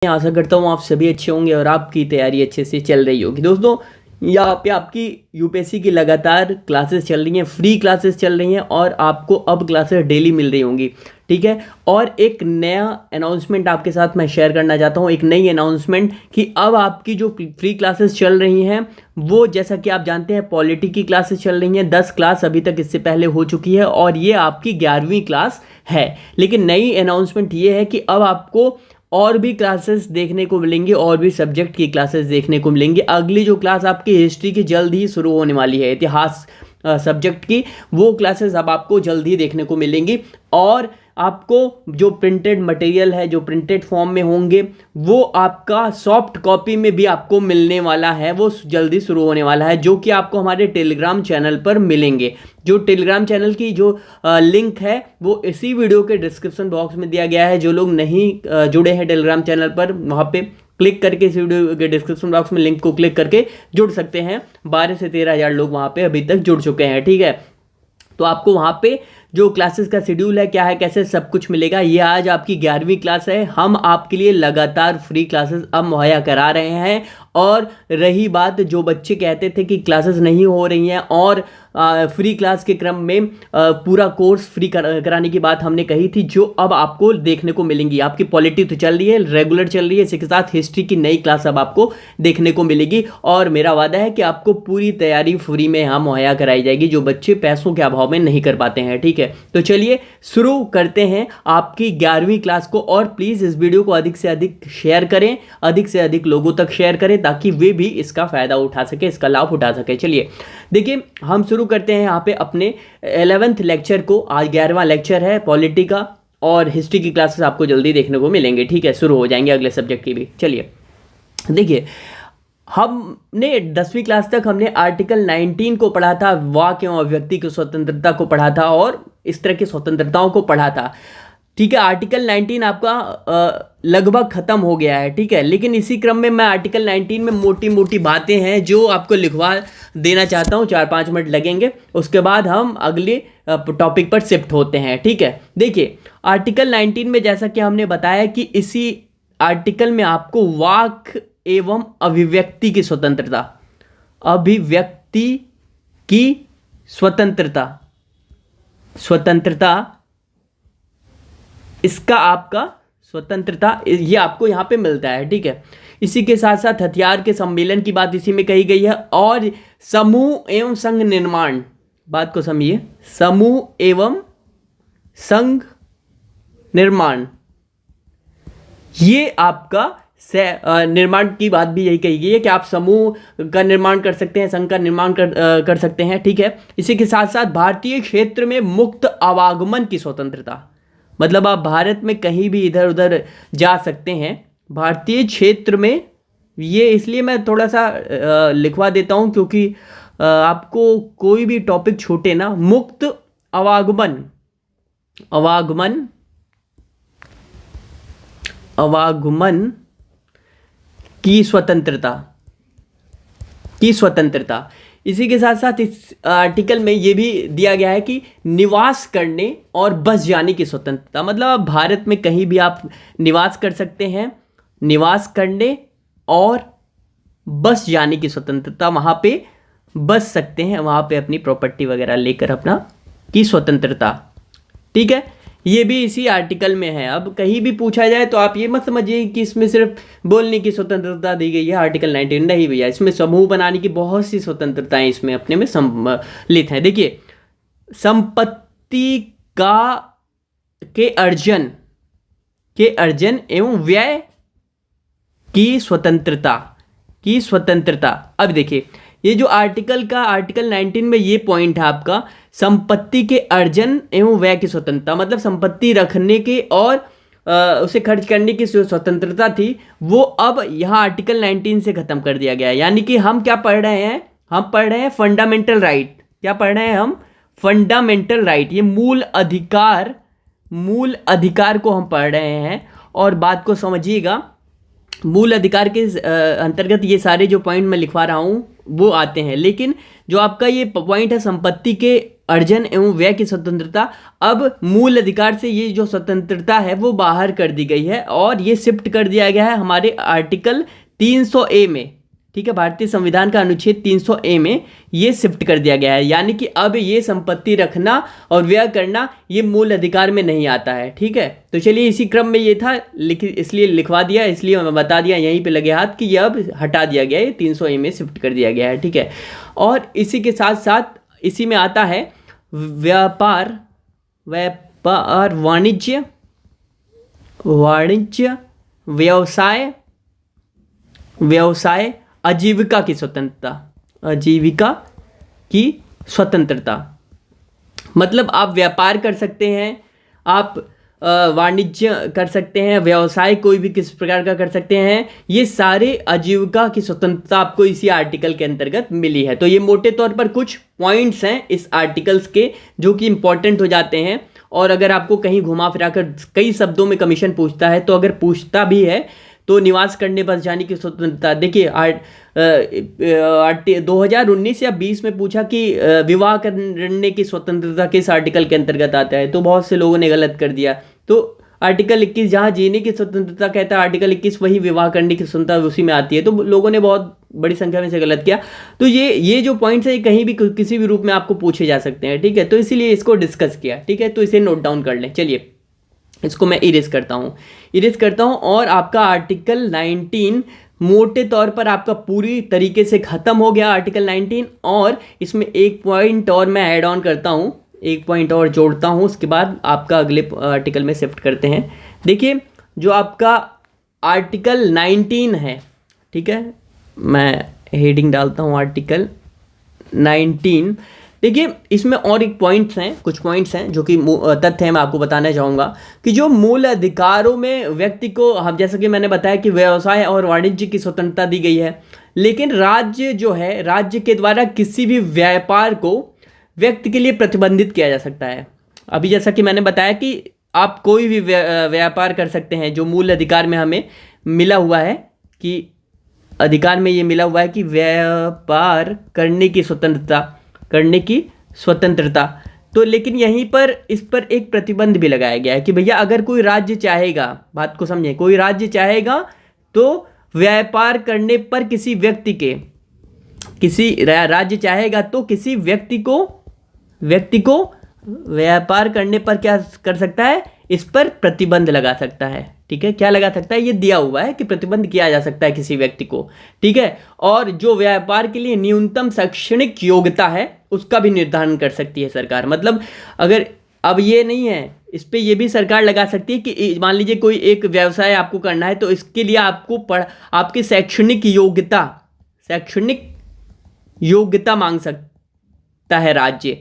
आशा करता हूँ आप सभी अच्छे होंगे और आपकी तैयारी अच्छे से चल रही होगी। दोस्तों, यहाँ पे आपकी यूपीएससी की लगातार क्लासेस चल रही हैं, फ्री क्लासेस चल रही हैं और आपको अब क्लासेस डेली मिल रही होंगी। ठीक है। और एक नया अनाउंसमेंट आपके साथ मैं शेयर करना चाहता हूँ, एक नई अनाउंसमेंट कि अब आपकी जो फ्री क्लासेस चल रही हैं वो, जैसा कि आप जानते हैं, पॉलिटी की क्लासेस चल रही हैं। 10 क्लास अभी तक इससे पहले हो चुकी है और ये आपकी 11वीं क्लास है। लेकिन नई अनाउंसमेंट ये है कि अब आपको और भी क्लासेस देखने को मिलेंगी, और भी सब्जेक्ट की क्लासेस देखने को मिलेंगी। अगली जो क्लास आपकी हिस्ट्री की जल्द ही शुरू होने वाली है, इतिहास सब्जेक्ट की, वो क्लासेस अब आपको जल्द ही देखने को मिलेंगी। और आपको जो प्रिंटेड मटेरियल है, जो प्रिंटेड फॉर्म में होंगे, वो आपका सॉफ्ट कॉपी में भी आपको मिलने वाला है, वो जल्दी शुरू होने वाला है, जो कि आपको हमारे टेलीग्राम चैनल पर मिलेंगे। जो टेलीग्राम चैनल की जो लिंक है वो इसी वीडियो के डिस्क्रिप्शन बॉक्स में दिया गया है। जो लोग नहीं जुड़े हैं टेलीग्राम चैनल पर, वहाँ पे क्लिक करके इस वीडियो के डिस्क्रिप्शन बॉक्स में लिंक को क्लिक करके जुड़ सकते हैं। 12 से 13 हज़ार लोग वहाँ पे अभी तक जुड़ चुके हैं। ठीक है। तो आपको वहाँ पे जो क्लासेस का शेड्यूल है, क्या है, कैसे, सब कुछ मिलेगा। ये आज आपकी 11वीं क्लास है। हम आपके लिए लगातार फ्री क्लासेस अब मुहैया करा रहे हैं। और रही बात, जो बच्चे कहते थे कि क्लासेस नहीं हो रही हैं और फ्री क्लास के क्रम में पूरा कोर्स फ्री कराने की बात हमने कही थी, जो अब आपको देखने को मिलेंगी। आपकी पॉलिटी तो चल रही है, रेगुलर चल रही है, इसी के साथ हिस्ट्री की नई क्लास अब आपको देखने को मिलेगी। और मेरा वादा है कि आपको पूरी तैयारी फ्री में यहाँ मुहैया कराई जाएगी, जो बच्चे पैसों के अभाव में नहीं कर पाते हैं। ठीक है। तो चलिए शुरू करते हैं आपकी 11वीं क्लास को। और प्लीज़ इस वीडियो को अधिक से अधिक शेयर करें, अधिक से अधिक लोगों तक शेयर करें, ताकि वे भी इसका फ़ायदा उठा सके, इसका लाभ उठा सके। चलिए देखिए, हम शुरू करते हैं यहाँ पे अपने 11th लेक्चर को। आज 11वां लेक्चर है पॉलिटी का, और हिस्ट्री की क्लासेस आपको जल्दी देखने को मिलेंगे। ठीक है, शुरू हो जाएंगे अगले सब्जेक्ट की भी। चलिए देखिए, हमने 10वीं क्लास तक हमने आर्टिकल 19 को पढ़ा था, वाक एवं अभिव्यक्ति की स्वतंत्रता को पढ़ा था और इस तरह की स्वतंत्रताओं को पढ़ा था। ठीक है। आर्टिकल 19 आपका लगभग ख़त्म हो गया है। ठीक है। लेकिन इसी क्रम में मैं आर्टिकल 19 में मोटी मोटी बातें हैं जो आपको लिखवा देना चाहता हूँ। 4-5 मिनट लगेंगे, उसके बाद हम अगले टॉपिक पर शिफ्ट होते हैं। ठीक है। देखिए, आर्टिकल 19 में जैसा कि हमने बताया कि इसी आर्टिकल में आपको वाक एवं अभिव्यक्ति की स्वतंत्रता, अभिव्यक्ति की स्वतंत्रता, इसका आपका स्वतंत्रता, ये आपको यहाँ पे मिलता है। ठीक है। इसी के साथ साथ हथियार के सम्मेलन की बात इसी में कही गई है। और समूह एवं संघ निर्माण, बात को समझिए, समूह एवं संघ निर्माण, ये आपका निर्माण की बात भी यही कही गई है कि आप समूह का निर्माण कर सकते हैं, संघ का निर्माण कर सकते हैं। ठीक है। इसी के साथ साथ भारतीय क्षेत्र में मुक्त आवागमन की स्वतंत्रता, मतलब आप भारत में कहीं भी इधर उधर जा सकते हैं भारतीय क्षेत्र में। ये इसलिए मैं थोड़ा सा लिखवा देता हूँ क्योंकि आपको कोई भी टॉपिक छूटे ना। मुक्त आवागमन, आवागमन की स्वतंत्रता। इसी के साथ साथ इस आर्टिकल में ये भी दिया गया है कि निवास करने और बस जाने की स्वतंत्रता, मतलब आप भारत में कहीं भी आप निवास कर सकते हैं, निवास करने और बस जाने की स्वतंत्रता, वहाँ पे बस सकते हैं, वहाँ पे अपनी प्रॉपर्टी वगैरह लेकर अपना की स्वतंत्रता। ठीक है। ये भी इसी आर्टिकल में है। अब कहीं भी पूछा जाए तो आप ये मत समझिए कि इसमें सिर्फ बोलने की स्वतंत्रता दी गई है आर्टिकल 19, नहीं भैया, इसमें समूह बनाने की बहुत सी स्वतंत्रताएं इसमें अपने में सम्मिलित हैं। देखिए, संपत्ति के अर्जन एवं व्यय की स्वतंत्रता। अब देखिए, ये जो आर्टिकल 19 में ये पॉइंट है आपका, संपत्ति के अर्जन एवं व्यय की स्वतंत्रता, मतलब संपत्ति रखने के और उसे खर्च करने की जो स्वतंत्रता थी, वो अब यहाँ आर्टिकल 19 से ख़त्म कर दिया गया है। यानी कि हम क्या पढ़ रहे हैं, हम पढ़ रहे हैं फंडामेंटल राइट। क्या पढ़ रहे हैं हम? Fundamental right. ये मूल अधिकार को हम पढ़ रहे हैं। और बात को समझिएगा, मूल अधिकार के अंतर्गत ये सारे जो पॉइंट मैं लिखवा रहा हूँ वो आते हैं। लेकिन जो आपका ये पॉइंट है संपत्ति के अर्जन एवं व्यय की स्वतंत्रता, अब मूल अधिकार से ये जो स्वतंत्रता है वो बाहर कर दी गई है और ये शिफ्ट कर दिया गया है हमारे आर्टिकल 300A में, ठीक है, भारतीय संविधान का अनुच्छेद 300A में ये शिफ्ट कर दिया गया है। यानी कि अब ये संपत्ति रखना और व्यय करना ये मूल अधिकार में नहीं आता है, ठीक है। तो चलिए इसी क्रम में ये था, इसलिए लिखवा दिया, इसलिए मैं बता दिया यहीं पे लगे हाथ कि ये अब हटा दिया गया है, 300A में शिफ्ट कर दिया गया है, ठीक है। और इसी के साथ साथ इसी में आता है व्यापार, वाणिज्य, व्यवसाय, आजीविका की स्वतंत्रता, मतलब आप व्यापार कर सकते हैं, आप वाणिज्य कर सकते हैं, व्यवसाय कोई भी किस प्रकार का कर सकते हैं, ये सारे आजीविका की स्वतंत्रता आपको इसी आर्टिकल के अंतर्गत मिली है। तो ये मोटे तौर पर कुछ पॉइंट्स हैं इस आर्टिकल्स के जो कि इंपॉर्टेंट हो जाते हैं। और अगर आपको कहीं घुमा फिरा कर कई शब्दों में कमीशन पूछता है, तो अगर पूछता भी है तो निवास करने बस जाने की स्वतंत्रता, देखिए 2019 या 20 में पूछा कि विवाह करने की स्वतंत्रता किस आर्टिकल के अंतर्गत आता है, तो बहुत से लोगों ने गलत कर दिया। तो आर्टिकल 21 जहाँ जीने की स्वतंत्रता कहता है, आर्टिकल 21 वही विवाह करने की स्वतंत्रता उसी में आती है, तो लोगों ने बहुत बड़ी संख्या में से गलत किया। तो ये जो पॉइंट्स है कहीं भी किसी भी रूप में आपको पूछे जा सकते हैं, ठीक है। तो इसीलिए इसको डिस्कस किया, ठीक है। तो इसे नोट डाउन कर लें। चलिए इसको मैं इरेज करता हूँ और आपका आर्टिकल 19 मोटे तौर पर आपका पूरी तरीके से ख़त्म हो गया आर्टिकल 19। और इसमें एक पॉइंट और मैं ऐड ऑन करता हूँ, एक पॉइंट और जोड़ता हूँ, उसके बाद आपका अगले आर्टिकल में शिफ्ट करते हैं। देखिए जो आपका आर्टिकल 19 है, ठीक है, मैं हेडिंग डालता हूँ आर्टिकल 19। देखिए इसमें और एक पॉइंट्स हैं, कुछ पॉइंट्स हैं जो कि तथ्य हैं, मैं आपको बताना चाहूँगा कि जो मूल अधिकारों में व्यक्ति को, हम जैसा कि मैंने बताया कि व्यवसाय और वाणिज्य की स्वतंत्रता दी गई है, लेकिन राज्य जो है, राज्य के द्वारा किसी भी व्यापार को व्यक्ति के लिए प्रतिबंधित किया जा सकता है। अभी जैसा कि मैंने बताया कि आप कोई भी व्यापार कर सकते हैं, जो मूल अधिकार में हमें मिला हुआ है कि अधिकार में ये मिला हुआ है कि व्यापार करने की स्वतंत्रता, तो लेकिन यहीं पर इस पर एक प्रतिबंध भी लगाया गया है कि भैया अगर कोई राज्य चाहेगा, बात को समझें, कोई राज्य चाहेगा तो व्यापार करने पर किसी राज्य चाहेगा तो किसी व्यक्ति को व्यापार करने पर क्या कर सकता है, इस पर प्रतिबंध लगा सकता है, ठीक है। क्या लगा सकता है, ये दिया हुआ है कि प्रतिबंध किया जा सकता है किसी व्यक्ति को, ठीक है। और जो व्यापार के लिए न्यूनतम शैक्षणिक योग्यता है उसका भी निर्धारण कर सकती है सरकार। मतलब अगर अब ये नहीं है, इस पे ये भी सरकार लगा सकती है कि मान लीजिए कोई एक व्यवसाय आपको करना है, तो इसके लिए आपको आपकी शैक्षणिक योग्यता मांग सकता है राज्य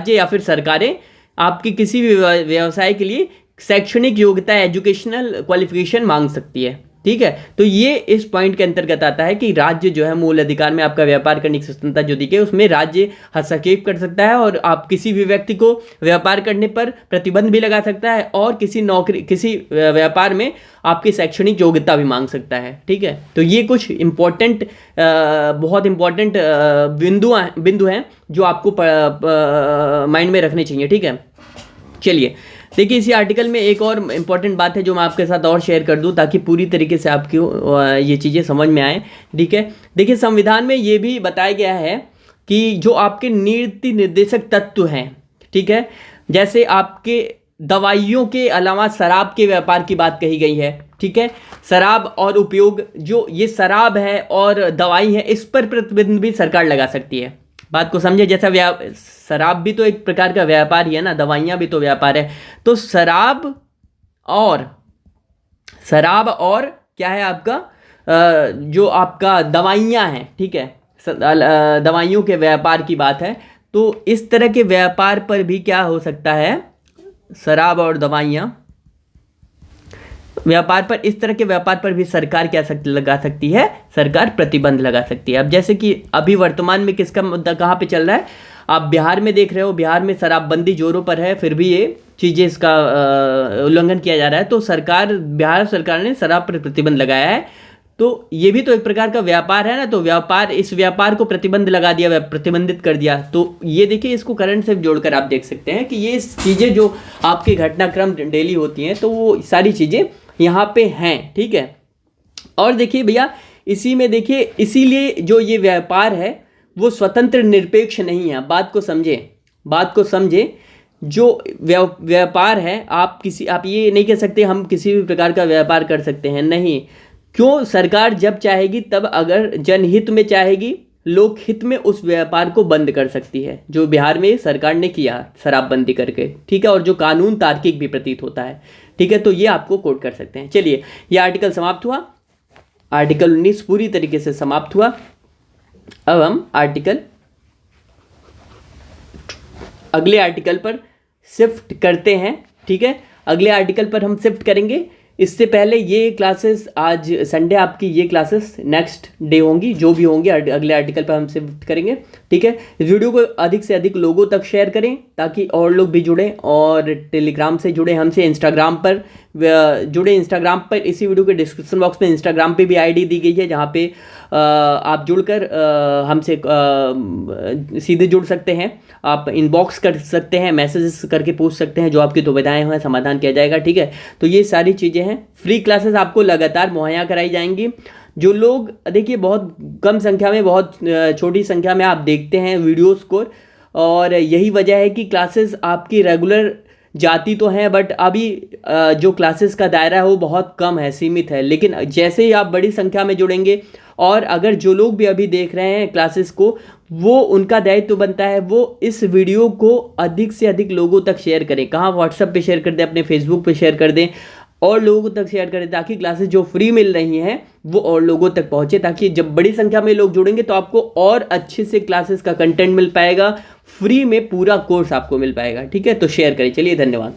या फिर सरकारें आपकी किसी भी व्यवसाय के लिए शैक्षणिक योग्यता, एजुकेशनल क्वालिफिकेशन मांग सकती है, ठीक है। तो ये इस पॉइंट के अंतर्गत आता है कि राज्य जो है मूल अधिकार में आपका व्यापार करने की स्वतंत्रता जो दी गई, उसमें राज्य हस्तक्षेप कर सकता है और आप किसी भी व्यक्ति को व्यापार करने पर प्रतिबंध भी लगा सकता है और किसी व्यापार में आपकी शैक्षणिक योग्यता भी मांग सकता है, ठीक है। तो ये कुछ बहुत इंपॉर्टेंट बिंदु हैं जो आपको माइंड में रखने चाहिए, ठीक है। चलिए देखिए इसी आर्टिकल में एक और इम्पॉर्टेंट बात है जो मैं आपके साथ और शेयर कर दूं ताकि पूरी तरीके से आपको ये चीज़ें समझ में आए, ठीक है। देखिए संविधान में ये भी बताया गया है कि जो आपके नीति निर्देशक तत्व हैं, ठीक है, जैसे आपके दवाइयों के अलावा शराब के व्यापार की बात कही गई है, ठीक है। शराब और उपयोग, जो ये शराब है और दवाई है, इस पर प्रतिबंध भी सरकार लगा सकती है। बात को समझे, जैसा शराब भी तो एक प्रकार का व्यापार ही है ना, दवाइयाँ भी तो व्यापार है। तो शराब और क्या है आपका जो आपका दवाइयाँ हैं, ठीक है, दवाइयों के व्यापार की बात है। तो इस तरह के व्यापार पर भी क्या हो सकता है, शराब और दवाइयाँ व्यापार पर, इस तरह के व्यापार पर भी सरकार क्या लगा सकती है, सरकार प्रतिबंध लगा सकती है। अब जैसे कि अभी वर्तमान में किसका मुद्दा कहाँ पे चल रहा है, आप बिहार में देख रहे हो, बिहार में शराबबंदी जोरों पर है, फिर भी ये चीज़ें इसका उल्लंघन किया जा रहा है। तो बिहार सरकार ने शराब पर प्रतिबंध लगाया है। तो ये भी तो एक प्रकार का व्यापार है ना, तो व्यापार, इस व्यापार को प्रतिबंध लगा दिया, प्रतिबंधित कर दिया। तो ये देखिए, इसको करंट से जोड़कर आप देख सकते हैं कि ये चीज़ें जो आपके घटनाक्रम डेली होती हैं, तो वो सारी चीज़ें यहाँ पे हैं, ठीक है। और देखिए भैया, इसी में देखिए, इसीलिए जो ये व्यापार है वो स्वतंत्र निरपेक्ष नहीं है। बात को समझे। जो व्यापार है, आप ये नहीं कह सकते हम किसी भी प्रकार का व्यापार कर सकते हैं, नहीं। क्यों? सरकार जब चाहेगी तब, अगर जनहित में चाहेगी, लोकहित में उस व्यापार को बंद कर सकती है, जो बिहार में सरकार ने किया शराबबंदी करके, ठीक है। और जो कानून तार्किक भी प्रतीत होता है, ठीक है। तो ये आपको कोट कर सकते हैं। चलिए, ये आर्टिकल समाप्त हुआ, आर्टिकल 19 पूरी तरीके से समाप्त हुआ। अब हम अगले आर्टिकल पर शिफ्ट करते हैं, ठीक है। अगले आर्टिकल पर हम शिफ्ट करेंगे। इससे पहले ये क्लासेस, आज संडे आपकी ये क्लासेस नेक्स्ट डे होंगी, जो भी होंगी अगले आर्टिकल पर हम शिफ्ट करेंगे, ठीक है। इस वीडियो को अधिक से अधिक लोगों तक शेयर करें ताकि और लोग भी जुड़ें, और टेलीग्राम से जुड़े हमसे, इंस्टाग्राम पर जुड़े। इंस्टाग्राम पर इसी वीडियो के डिस्क्रिप्शन बॉक्स में इंस्टाग्राम पे भी आईडी दी गई है, जहाँ पे आप जुड़कर हमसे सीधे जुड़ सकते हैं। आप इनबॉक्स कर सकते हैं, मैसेजेस करके पूछ सकते हैं, जो आपकी दुविधाएं हैं समाधान किया जाएगा, ठीक है। तो ये सारी चीज़ें हैं। फ्री क्लासेस आपको लगातार मुहैया कराई जाएंगी। जो लोग, देखिए, बहुत कम संख्या में, बहुत छोटी संख्या में आप देखते हैं वीडियोस को, और यही वजह है कि क्लासेस आपकी रेगुलर जाती तो हैं, बट अभी जो क्लासेस का दायरा है वो बहुत कम है, सीमित है। लेकिन जैसे ही आप बड़ी संख्या में जुड़ेंगे, और अगर जो लोग भी अभी देख रहे हैं क्लासेस को, वो उनका दायित्व बनता है वो इस वीडियो को अधिक से अधिक लोगों तक शेयर करें। कहाँ? व्हाट्सएप पे शेयर कर दें, अपने फेसबुक पे शेयर कर दें, और लोगों तक शेयर करें, ताकि क्लासेस जो फ्री मिल रही हैं वो और लोगों तक पहुँचे, ताकि जब बड़ी संख्या में लोग जुड़ेंगे तो आपको और अच्छे से क्लासेस का कंटेंट मिल पाएगा, फ्री में पूरा कोर्स आपको मिल पाएगा, ठीक है। तो शेयर करें। चलिए, धन्यवाद।